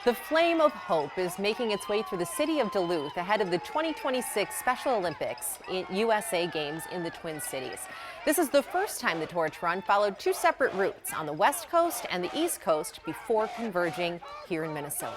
The flame of hope is making its way through the city of Duluth ahead of the 2026 Special Olympics USA Games in the Twin Cities. This is the first time the torch run followed two separate routes on the West Coast and the East Coast before converging here in Minnesota.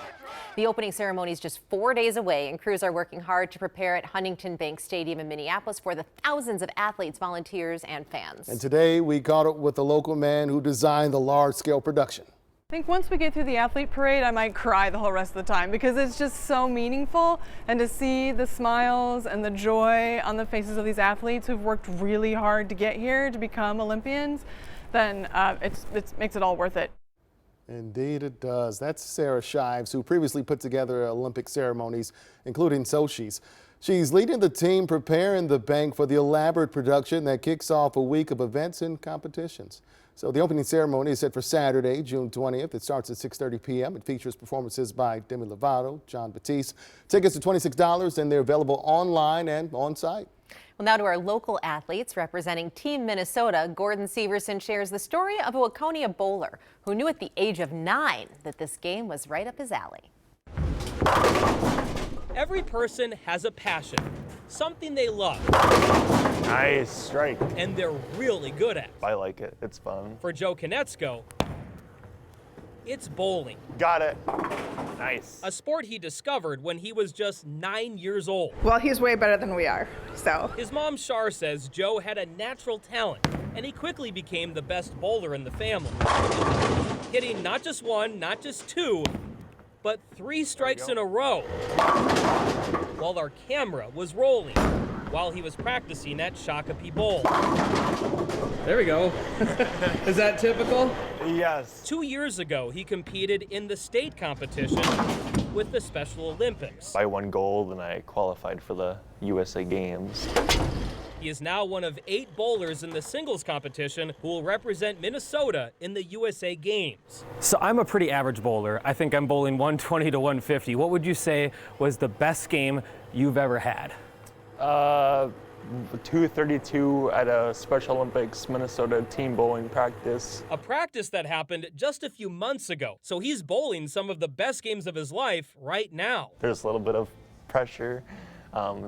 The opening ceremony is just 4 days away, and crews are working hard to prepare at Huntington Bank Stadium in Minneapolis for the thousands of athletes, volunteers, and fans. And today we caught up with the local man who designed the large-scale production. I think once we get through the athlete parade, I might cry the whole rest of the time because it's just so meaningful, and to see the smiles and the joy on the faces of these athletes who've worked really hard to get here to become Olympians, then it makes it all worth it. Indeed it does. That's Sarah Shives, who previously put together Olympic ceremonies, including Sochi's. She's leading the team preparing the bank for the elaborate production that kicks off a week of events and competitions. So the opening ceremony is set for Saturday, June 20th. It starts at 6:30 p.m. It features performances by Demi Lovato, John Batiste. Tickets are $26 and they're available online and on site. Well, now to our local athletes representing Team Minnesota. Gordon Severson shares the story of a Waconia bowler who knew at the age of 9 that this game was right up his alley. Every person has a passion, something they love. Nice strike. And they're really good at. I like it. It's fun. For Joe Konietzko, it's bowling. Got it. Nice. A sport he discovered when he was just 9 years old. Well, he's way better than we are, so. His mom, Shar, says Joe had a natural talent, and he quickly became the best bowler in the family. Hitting not just one, not just two, but 3 strikes in a row, while our camera was rolling, while he was practicing at Shakopee Bowl. There we go. Is that typical? Yes. 2 years ago, he competed in the state competition with the Special Olympics. I won gold and I qualified for the USA Games. He is now one of 8 bowlers in the singles competition who will represent Minnesota in the USA Games. So I'm a pretty average bowler. I think I'm bowling 120 to 150. What would you say was the best game you've ever had? 232 at a Special Olympics Minnesota team bowling practice. A practice that happened just a few months ago. So he's bowling some of the best games of his life right now. There's a little bit of pressure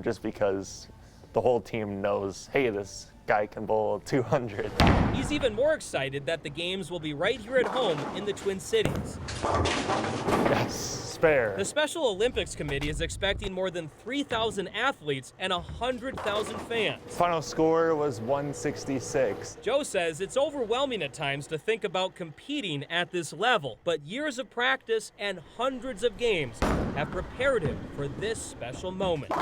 just because the whole team knows, hey, this guy can bowl 200. He's even more excited that the games will be right here at home in the Twin Cities. Yes, spare. The Special Olympics Committee is expecting more than 3,000 athletes and 100,000 fans. Final score was 166. Joe says it's overwhelming at times to think about competing at this level, but years of practice and hundreds of games have prepared him for this special moment.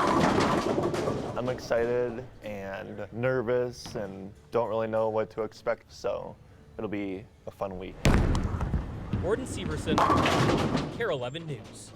I'm excited and nervous and don't really know what to expect, so it'll be a fun week. Gordon Severson, KARE 11 News.